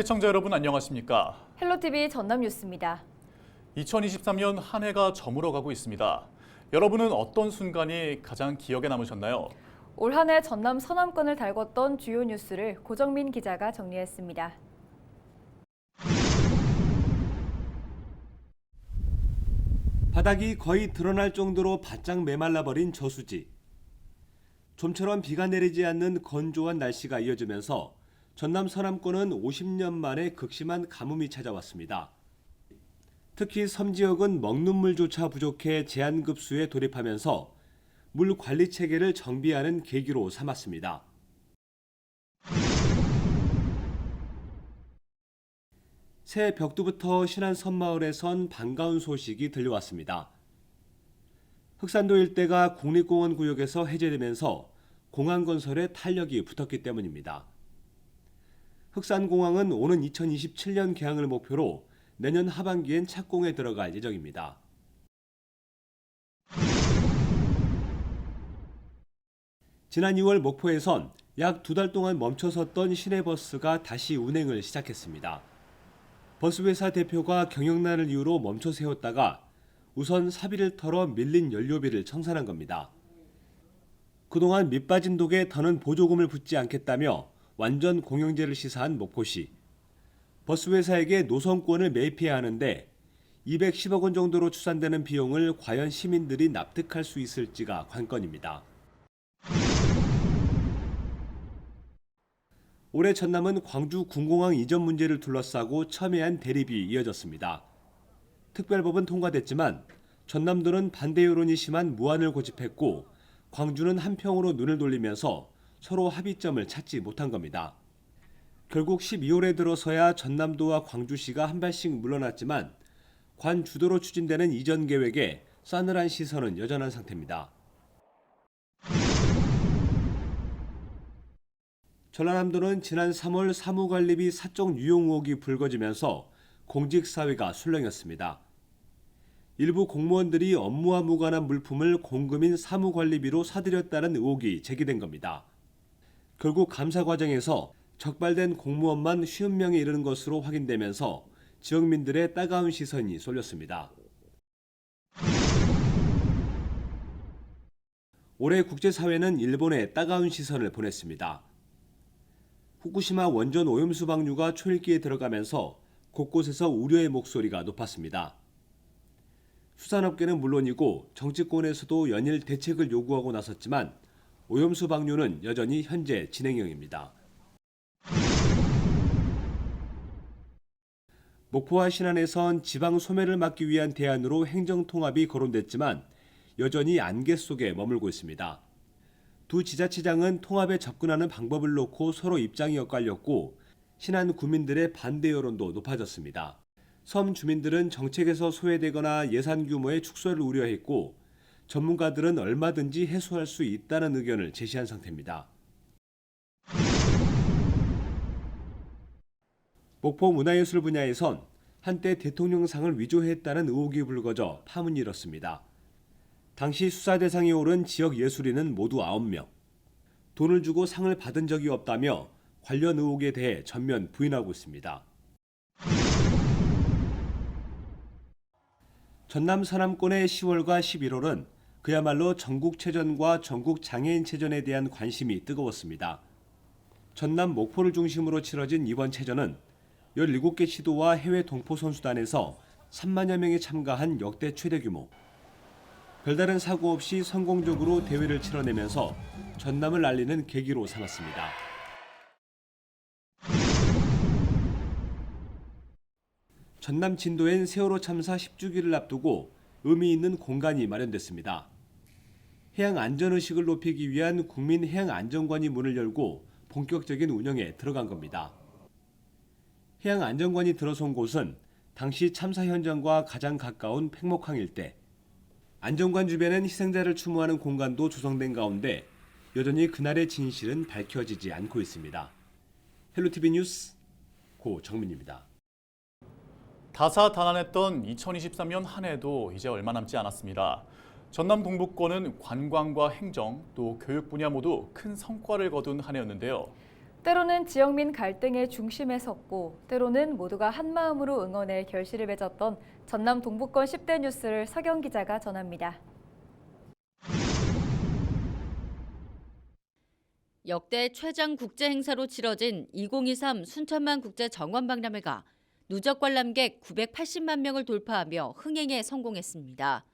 시청자 여러분 안녕하십니까? 헬로티비 전남 뉴스입니다. 2023년 한 해가 저물어가고 있습니다. 여러분은 어떤 순간이 가장 기억에 남으셨나요? 올 한 해 전남 서남권을 달궜던 주요 뉴스를 고정민 기자가 정리했습니다. 바닥이 거의 드러날 정도로 바짝 메말라버린 저수지. 좀처럼 비가 내리지 않는 건조한 날씨가 이어지면서 전남 서남권은 50년 만에 극심한 가뭄이 찾아왔습니다. 특히 섬 지역은 먹는 물조차 부족해 제한급수에 돌입하면서 물 관리 체계를 정비하는 계기로 삼았습니다. 새해 벽두부터 신안 섬마을에선 반가운 소식이 들려왔습니다. 흑산도 일대가 국립공원 구역에서 해제되면서 공항 건설에 탄력이 붙었기 때문입니다. 흑산공항은 오는 2027년 개항을 목표로 내년 하반기엔 착공에 들어갈 예정입니다. 지난 2월 목포에선 약 2달 동안 멈춰섰던 시내버스가 다시 운행을 시작했습니다. 버스회사 대표가 경영난을 이유로 멈춰 세웠다가 우선 사비를 털어 밀린 연료비를 청산한 겁니다. 그동안 밑빠진 독에 더는 보조금을 붙지 않겠다며 완전 공영제를 시사한 목포시. 버스회사에게 노선권을 매입해야 하는데 210억 원 정도로 추산되는 비용을 과연 시민들이 납득할 수 있을지가 관건입니다. 올해 전남은 광주 군공항 이전 문제를 둘러싸고 첨예한 대립이 이어졌습니다. 특별법은 통과됐지만 전남도는 반대 여론이 심한 무안을 고집했고 광주는 한평으로 눈을 돌리면서 서로 합의점을 찾지 못한 겁니다. 결국 12월에 들어서야 전남도와 광주시가 한 발씩 물러났지만 관 주도로 추진되는 이전 계획에 싸늘한 시선은 여전한 상태입니다. 전라남도는 지난 3월 사무관리비 사적 유용 의혹이 불거지면서 공직사회가 술렁였습니다. 일부 공무원들이 업무와 무관한 물품을 공금인 사무관리비로 사들였다는 의혹이 제기된 겁니다. 결국 감사 과정에서 적발된 공무원만 50명에 이르는 것으로 확인되면서 지역민들의 따가운 시선이 쏠렸습니다. 올해 국제사회는 일본에 따가운 시선을 보냈습니다. 후쿠시마 원전 오염수 방류가 초읽기에 들어가면서 곳곳에서 우려의 목소리가 높았습니다. 수산업계는 물론이고 정치권에서도 연일 대책을 요구하고 나섰지만 오염수 방류는 여전히 현재 진행형입니다. 목포와 신안에선 지방 소멸을 막기 위한 대안으로 행정통합이 거론됐지만 여전히 안개 속에 머물고 있습니다. 두 지자체장은 통합에 접근하는 방법을 놓고 서로 입장이 엇갈렸고 신안 구민들의 반대 여론도 높아졌습니다. 섬 주민들은 정책에서 소외되거나 예산 규모의 축소를 우려했고 전문가들은 얼마든지 해소할 수 있다는 의견을 제시한 상태입니다. 목포 문화예술 분야에선 한때 대통령상을 위조했다는 의혹이 불거져 파문이 일었습니다. 당시 수사 대상에 오른 지역 예술인은 모두 9명. 돈을 주고 상을 받은 적이 없다며 관련 의혹에 대해 전면 부인하고 있습니다. 전남 서남권의 10월과 11월은 그야말로 전국체전과 전국장애인체전에 대한 관심이 뜨거웠습니다. 전남 목포를 중심으로 치러진 이번 체전은 17개 시도와 해외 동포 선수단에서 3만여 명이 참가한 역대 최대 규모. 별다른 사고 없이 성공적으로 대회를 치러내면서 전남을 알리는 계기로 삼았습니다. 전남 진도엔 세월호 참사 10주기를 앞두고 의미 있는 공간이 마련됐습니다. 해양 안전의식을 높이기 위한 국민해양안전관이 문을 열고 본격적인 운영에 들어간 겁니다. 해양안전관이 들어선 곳은 당시 참사 현장과 가장 가까운 팽목항 일대. 안전관 주변엔 희생자를 추모하는 공간도 조성된 가운데 여전히 그날의 진실은 밝혀지지 않고 있습니다. 헬로티비 뉴스 고정민입니다. 다사다난했던 2023년 한 해도 이제 얼마 남지 않았습니다. 전남 동북권은 관광과 행정, 또 교육 분야 모두 큰 성과를 거둔 한 해였는데요. 때로는 지역민 갈등의 중심에 섰고 때로는 모두가 한마음으로 응원해 결실을 맺었던 전남 동부권 10대 뉴스를 서경 기자가 전합니다. 역대 최장 국제 행사로 치러진 2023 순천만 국제 정원 박람회가 누적 관람객 980만 명을 돌파하며 흥행에 성공했습니다.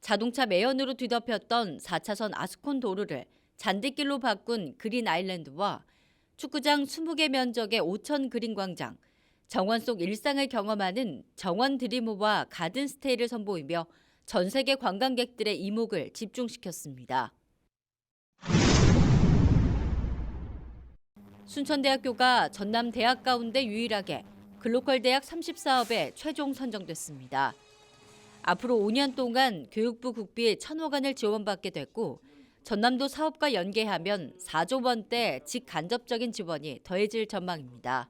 자동차 매연으로 뒤덮였던 4차선 아스콘 도로를 잔디길로 바꾼 그린 아일랜드와 축구장 20개 면적의 5천 그린 광장, 정원 속 일상을 경험하는 정원 드리모와 가든 스테이를 선보이며 전 세계 관광객들의 이목을 집중시켰습니다. 순천대학교가 전남 대학 가운데 유일하게 글로컬 대학 30사업에 최종 선정됐습니다. 앞으로 5년 동안 교육부 국비 1,000억 원을 지원받게 됐고 전남도 사업과 연계하면 4조 원대 직간접적인 지원이 더해질 전망입니다.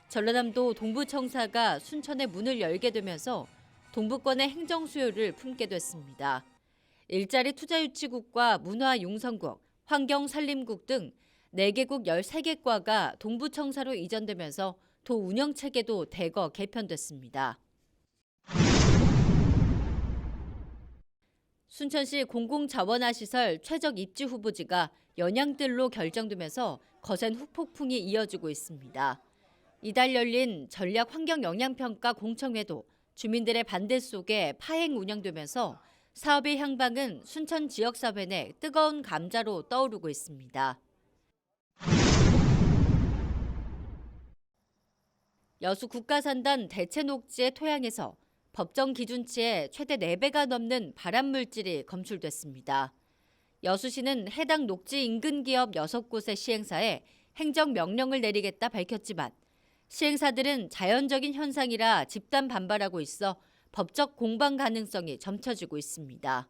전라남도 동부청사가 순천에 문을 열게 되면서 동부권의 행정 수요를 품게 됐습니다. 일자리 투자유치국과 문화융성국, 환경산림국 등 4개국 13개과가 동부청사로 이전되면서 도 운영체계도 대거 개편됐습니다. 순천시 공공자원화시설 최적 입지 후보지가 연양들로 결정되면서 거센 후폭풍이 이어지고 있습니다. 이달 열린 전략환경영향평가 공청회도 주민들의 반대 속에 파행 운영되면서 사업의 향방은 순천 지역사회 내 뜨거운 감자로 떠오르고 있습니다. 여수 국가산단 대체녹지의 토양에서 법정 기준치의 최대 4배가 넘는 발암물질이 검출됐습니다. 여수시는 해당 녹지 인근 기업 6곳의 시행사에 행정명령을 내리겠다 밝혔지만 시행사들은 자연적인 현상이라 집단 반발하고 있어 법적 공방 가능성이 점쳐지고 있습니다.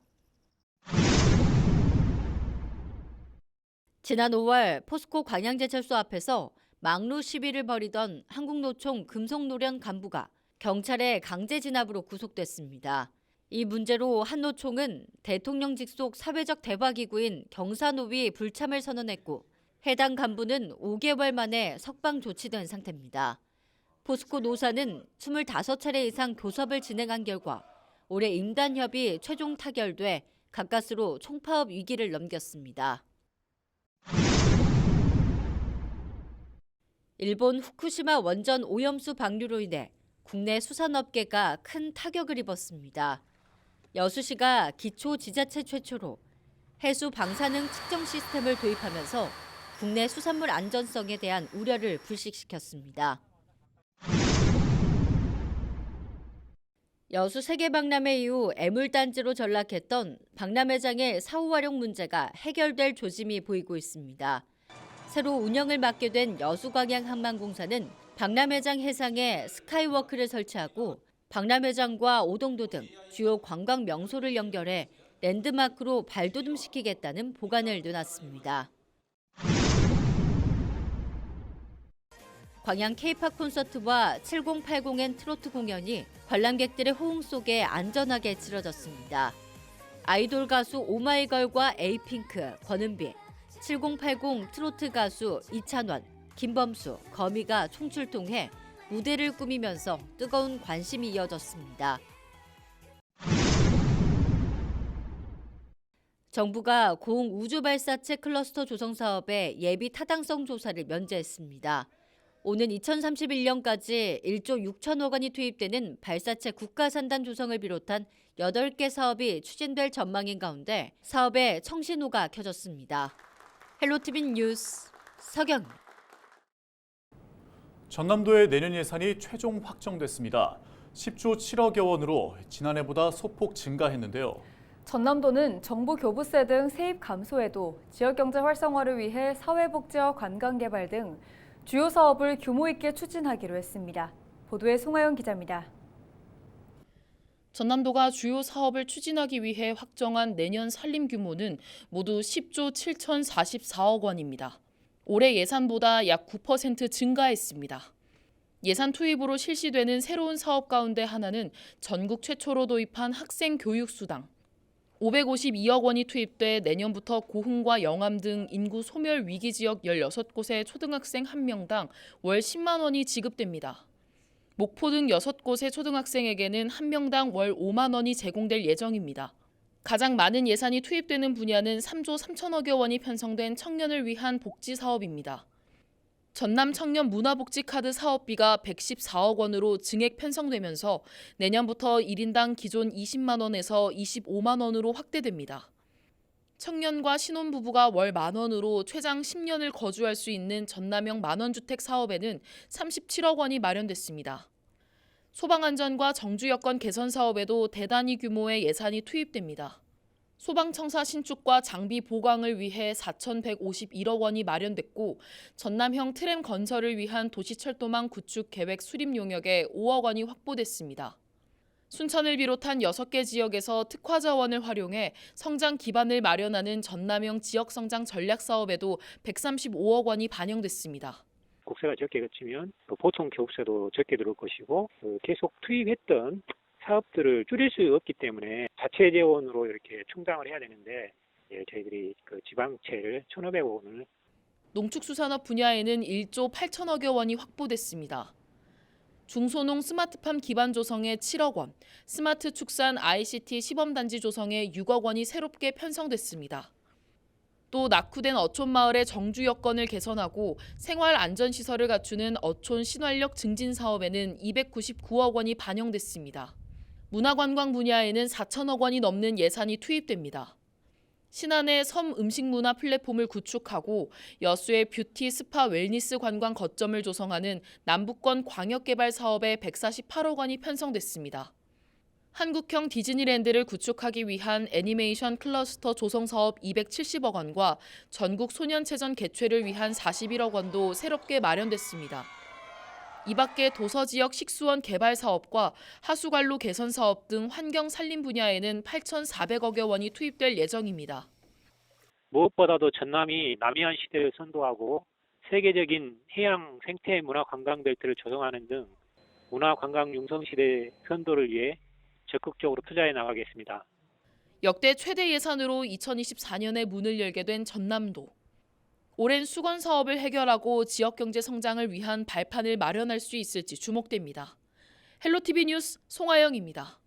지난 5월 포스코 광양제철소 앞에서 막루 시위를 벌이던 한국노총 금속노련 간부가 경찰의 강제 진압으로 구속됐습니다. 이 문제로 한 노총은 대통령 직속 사회적 대화기구인 경사노위 불참을 선언했고 해당 간부는 5개월 만에 석방 조치된 상태입니다. 포스코 노사는 25차례 이상 교섭을 진행한 결과 올해 임단협이 최종 타결돼 가까스로 총파업 위기를 넘겼습니다. 일본 후쿠시마 원전 오염수 방류로 인해 국내 수산업계가 큰 타격을 입었습니다. 여수시가 기초 지자체 최초로 해수 방사능 측정 시스템을 도입하면서 국내 수산물 안전성에 대한 우려를 불식시켰습니다. 여수 세계박람회 이후 애물단지로 전락했던 박람회장의 사후 활용 문제가 해결될 조짐이 보이고 있습니다. 새로 운영을 맡게 된 여수광양항만공사는 박람회장 해상에 스카이워크를 설치하고 박람회장과 오동도 등 주요 관광 명소를 연결해 랜드마크로 발돋움시키겠다는 보관을 내놨습니다. 광양 K-팝 콘서트와 7080엔 트로트 공연이 관람객들의 호응 속에 안전하게 치러졌습니다. 아이돌 가수 오마이걸과 에이핑크, 권은비, 7080 트로트 가수 이찬원, 김범수, 거미가 총출동해 무대를 꾸미면서 뜨거운 관심이 이어졌습니다. 정부가 공우주발사체 클러스터 조성 사업의 예비 타당성 조사를 면제했습니다. 오는 2031년까지 1조 6천억 원이 투입되는 발사체 국가산단 조성을 비롯한 8개 사업이 추진될 전망인 가운데 사업의 청신호가 켜졌습니다. 헬로티비 뉴스 서경입니다. 전남도의 내년 예산이 최종 확정됐습니다. 10조 7억여 원으로 지난해보다 소폭 증가했는데요. 전남도는 정부 교부세 등 세입 감소에도 지역경제 활성화를 위해 사회복지와 관광개발 등 주요 사업을 규모 있게 추진하기로 했습니다. 보도에 송하영 기자입니다. 전남도가 주요 사업을 추진하기 위해 확정한 내년 살림 규모는 모두 10조 7,044억 원입니다. 올해 예산보다 약 9% 증가했습니다. 예산 투입으로 실시되는 새로운 사업 가운데 하나는 전국 최초로 도입한 학생 교육 수당. 552억 원이 투입돼 내년부터 고흥과 영암 등 인구 소멸 위기 지역 16곳의 초등학생 1명당 월 10만 원이 지급됩니다. 목포 등 6곳의 초등학생에게는 1명당 월 5만 원이 제공될 예정입니다. 가장 많은 예산이 투입되는 분야는 3조 3천억여 원이 편성된 청년을 위한 복지 사업입니다. 전남 청년 문화복지 카드 사업비가 114억 원으로 증액 편성되면서 내년부터 1인당 기존 20만 원에서 25만 원으로 확대됩니다. 청년과 신혼부부가 월 1만 원으로 최장 10년을 거주할 수 있는 전남형 만원주택 사업에는 37억 원이 마련됐습니다. 소방안전과 정주 여건 개선 사업에도 대단위 규모의 예산이 투입됩니다. 소방청사 신축과 장비 보강을 위해 4,151억 원이 마련됐고 전남형 트램 건설을 위한 도시철도망 구축 계획 수립 용역에 5억 원이 확보됐습니다. 순천을 비롯한 6개 지역에서 특화 자원을 활용해 성장 기반을 마련하는 전남형 지역성장 전략 사업에도 135억 원이 반영됐습니다. 국세가 적게 거치면 보통 교육세도 적게 들어올 것이고 계속 투입했던 사업들을 줄일 수 없기 때문에 자체 재원으로 이렇게 충당을 해야 되는데 저희들이 지방채를 1,500억 원을 농축수산업 분야에는 1조 8천억여 원이 확보됐습니다. 중소농 스마트팜 기반 조성에 7억 원, 스마트 축산 ICT 시범단지 조성에 6억 원이 새롭게 편성됐습니다. 또 낙후된 어촌마을의 정주 여건을 개선하고 생활 안전시설을 갖추는 어촌 신활력 증진 사업에는 299억 원이 반영됐습니다. 문화관광 분야에는 4천억 원이 넘는 예산이 투입됩니다. 신안의 섬 음식문화 플랫폼을 구축하고 여수의 뷰티 스파 웰니스 관광 거점을 조성하는 남북권 광역개발 사업에 148억 원이 편성됐습니다. 한국형 디즈니랜드를 구축하기 위한 애니메이션 클러스터 조성 사업 270억 원과 전국 소년체전 개최를 위한 41억 원도 새롭게 마련됐습니다. 이 밖에 도서지역 식수원 개발 사업과 하수관로 개선 사업 등 환경 산림 분야에는 8,400억여 원이 투입될 예정입니다. 무엇보다도 전남이 남해안 시대를 선도하고 세계적인 해양 생태 문화 관광 벨트를 조성하는 등 문화 관광 융성 시대 선도를 위해 적극적으로 투자해 나가겠습니다. 역대 최대 예산으로 2024년에 문을 열게 된 전남도. 오랜 수건 사업을 해결하고 지역 경제 성장을 위한 발판을 마련할 수 있을지 주목됩니다. 헬로티비 뉴스 송하영입니다.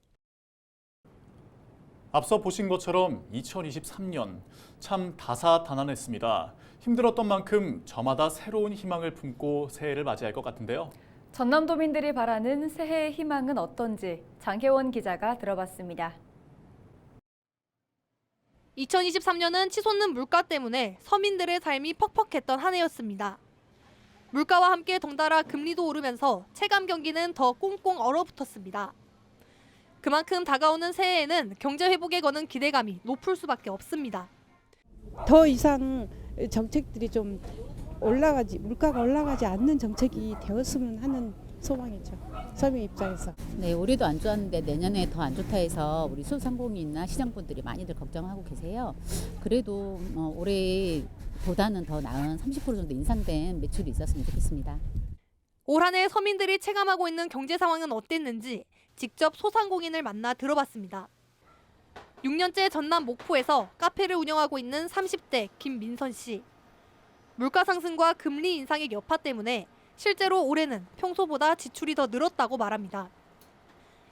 앞서 보신 것처럼 2023년 참 다사다난했습니다. 힘들었던 만큼 저마다 새로운 희망을 품고 새해를 맞이할 것 같은데요. 전남도민들이 바라는 새해의 희망은 어떤지 장혜원 기자가 들어봤습니다. 2023년은 치솟는 물가 때문에 서민들의 삶이 퍽퍽했던 한 해였습니다. 물가와 함께 덩달아 금리도 오르면서 체감 경기는 더 꽁꽁 얼어붙었습니다. 그만큼 다가오는 새해에는 경제 회복에 거는 기대감이 높을 수밖에 없습니다. 더 이상 정책들이 좀 물가가 올라가지 않는 정책이 되었으면 하는 소망이죠. 서민 입장에서. 네, 올해도 안 좋았는데 내년에 더 안 좋다 해서 우리 소상공인이나 시장분들이 많이들 걱정하고 계세요. 그래도 올해보다는 더 나은 30% 정도 인상된 매출이 있었으면 좋겠습니다. 올 한 해 서민들이 체감하고 있는 경제 상황은 어땠는지 직접 소상공인을 만나 들어봤습니다. 6년째 전남 목포에서 카페를 운영하고 있는 30대 김민선 씨. 물가 상승과 금리 인상의 여파 때문에 실제로 올해는 평소보다 지출이 더 늘었다고 말합니다.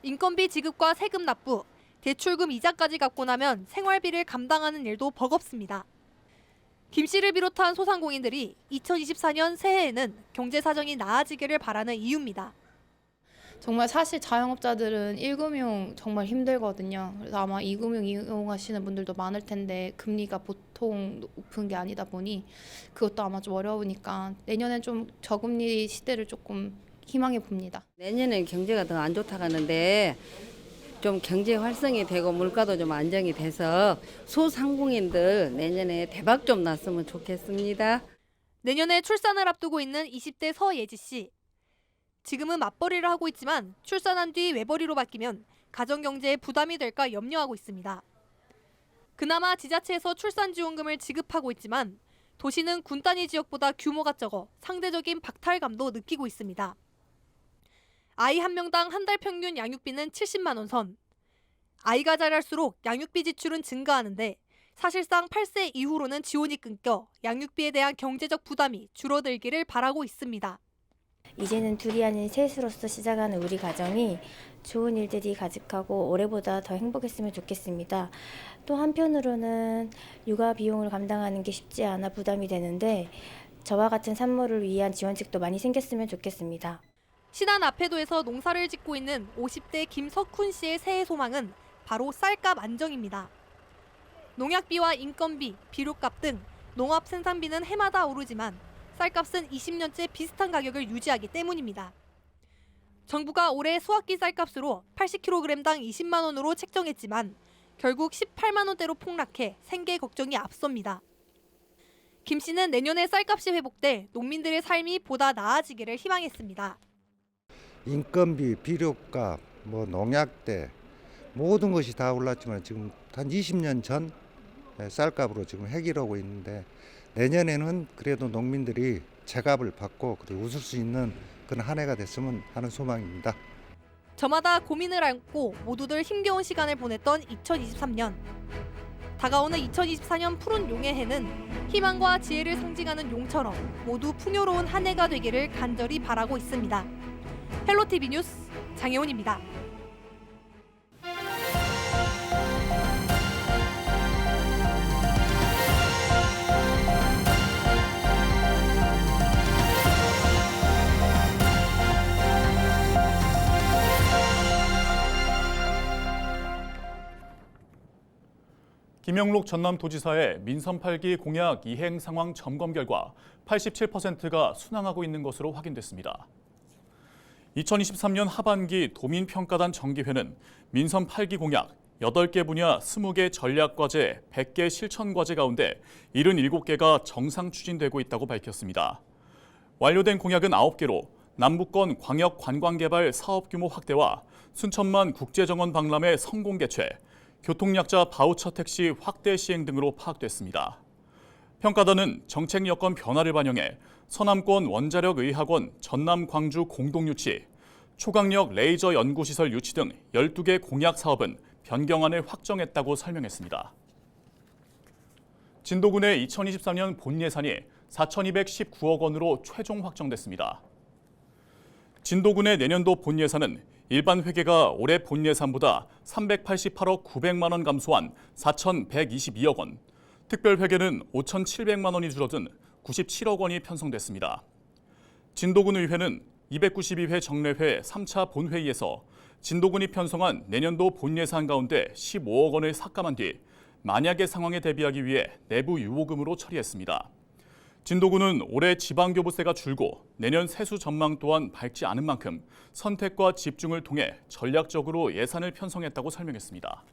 인건비 지급과 세금 납부, 대출금 이자까지 갚고 나면 생활비를 감당하는 일도 버겁습니다. 김 씨를 비롯한 소상공인들이 2024년 새해에는 경제 사정이 나아지기를 바라는 이유입니다. 정말 사실 자영업자들은 1금융 정말 힘들거든요. 그래서 아마 2금융 이용하시는 분들도 많을 텐데 금리가 보통 높은 게 아니다 보니 그것도 아마 좀 어려우니까 내년엔 좀 저금리 시대를 조금 희망해 봅니다. 내년에 경제가 더 안 좋다고 하는데 좀 경제 활성이 되고 물가도 좀 안정이 돼서 소상공인들 내년에 대박 좀 났으면 좋겠습니다. 내년에 출산을 앞두고 있는 20대 서예지 씨. 지금은 맞벌이를 하고 있지만 출산한 뒤 외벌이로 바뀌면 가정경제에 부담이 될까 염려하고 있습니다. 그나마 지자체에서 출산지원금을 지급하고 있지만 도시는 군 단위 지역보다 규모가 적어 상대적인 박탈감도 느끼고 있습니다. 아이 한 명당 한 달 평균 양육비는 70만 원 선. 아이가 자랄수록 양육비 지출은 증가하는데 사실상 8세 이후로는 지원이 끊겨 양육비에 대한 경제적 부담이 줄어들기를 바라고 있습니다. 이제는 둘이 아닌 셋으로서 시작하는 우리 가정이 좋은 일들이 가득하고 올해보다 더 행복했으면 좋겠습니다. 또 한편으로는 육아 비용을 감당하는 게 쉽지 않아 부담이 되는데 저와 같은 산모를 위한 지원책도 많이 생겼으면 좋겠습니다. 신안 아페도에서 농사를 짓고 있는 50대 김석훈 씨의 새해 소망은 바로 쌀값 안정입니다. 농약비와 인건비, 비료값 등 농업 생산비는 해마다 오르지만 쌀값은 20년째 비슷한 가격을 유지하기 때문입니다. 정부가 올해 수확기 쌀값으로 80kg당 20만 원으로 책정했지만 결국 18만 원대로 폭락해 생계 걱정이 앞섭니다. 김 씨는 내년에 쌀값이 회복돼 농민들의 삶이 보다 나아지기를 희망했습니다. 인건비, 비료값, 농약대 모든 것이 다 올랐지만 지금 한 20년 전 쌀값으로 지금 해결하고 있는데 내년에는 그래도 농민들이 제값을 받고 그리고 웃을 수 있는 그런 한 해가 됐으면 하는 소망입니다. 저마다 고민을 안고 모두들 힘겨운 시간을 보냈던 2023년. 다가오는 2024년 푸른 용의 해는 희망과 지혜를 상징하는 용처럼 모두 풍요로운 한 해가 되기를 간절히 바라고 있습니다. 헬로티비 뉴스 장혜원입니다. 김영록 전남도지사의 민선 8기 공약 이행 상황 점검 결과 87%가 순항하고 있는 것으로 확인됐습니다. 2023년 하반기 도민평가단 정기회는 민선 8기 공약 8개 분야 20개 전략과제 100개 실천과제 가운데 77개가 정상 추진되고 있다고 밝혔습니다. 완료된 공약은 9개로 남부권 광역 관광개발 사업 규모 확대와 순천만 국제정원 박람회 성공 개최, 교통약자 바우처 택시 확대 시행 등으로 파악됐습니다. 평가단은 정책 여건 변화를 반영해 서남권 원자력의학원 전남 광주 공동유치, 초강력 레이저 연구시설 유치 등 12개 공약 사업은 변경안을 확정했다고 설명했습니다. 진도군의 2023년 본 예산이 4,219억 원으로 최종 확정됐습니다. 진도군의 내년도 본 예산은 일반 회계가 올해 본 예산보다 388억 900만 원 감소한 4,122억 원, 특별 회계는 5,700만 원이 줄어든 97억 원이 편성됐습니다. 진도군 의회는 292회 정례회 3차 본회의에서 진도군이 편성한 내년도 본 예산 가운데 15억 원을 삭감한 뒤 만약의 상황에 대비하기 위해 내부 유보금으로 처리했습니다. 진도군은 올해 지방교부세가 줄고 내년 세수 전망 또한 밝지 않은 만큼 선택과 집중을 통해 전략적으로 예산을 편성했다고 설명했습니다.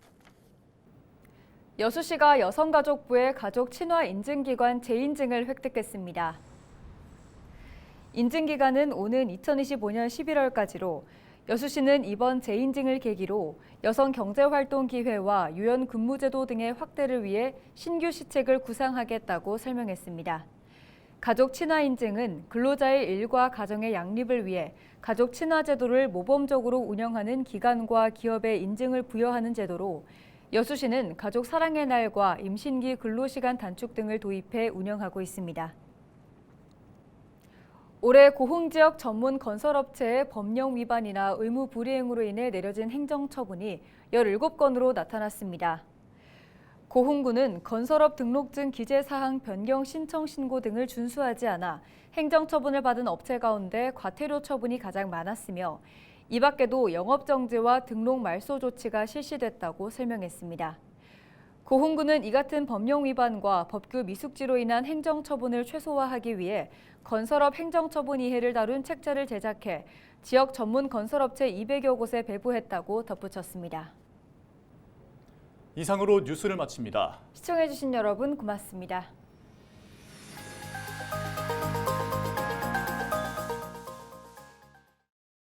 여수시가 여성가족부의 가족 친화 인증기관 재인증을 획득했습니다. 인증기간은 오는 2025년 11월까지로 여수시는 이번 재인증을 계기로 여성경제활동기회와 유연근무제도 등의 확대를 위해 신규 시책을 구상하겠다고 설명했습니다. 가족 친화 인증은 근로자의 일과 가정의 양립을 위해 가족 친화 제도를 모범적으로 운영하는 기관과 기업에 인증을 부여하는 제도로 여수시는 가족 사랑의 날과 임신기 근로시간 단축 등을 도입해 운영하고 있습니다. 올해 고흥지역 전문 건설업체의 법령 위반이나 의무 불이행으로 인해 내려진 행정처분이 17건으로 나타났습니다. 고흥구는 건설업 등록증 기재 사항 변경 신청 신고 등을 준수하지 않아 행정처분을 받은 업체 가운데 과태료 처분이 가장 많았으며 이 밖에도 영업정지와 등록 말소 조치가 실시됐다고 설명했습니다. 고흥구는 이 같은 법령 위반과 법규 미숙지로 인한 행정처분을 최소화하기 위해 건설업 행정처분 이해를 다룬 책자를 제작해 지역 전문 건설업체 200여 곳에 배부했다고 덧붙였습니다. 이상으로 뉴스를 마칩니다. 시청해주신 여러분 고맙습니다.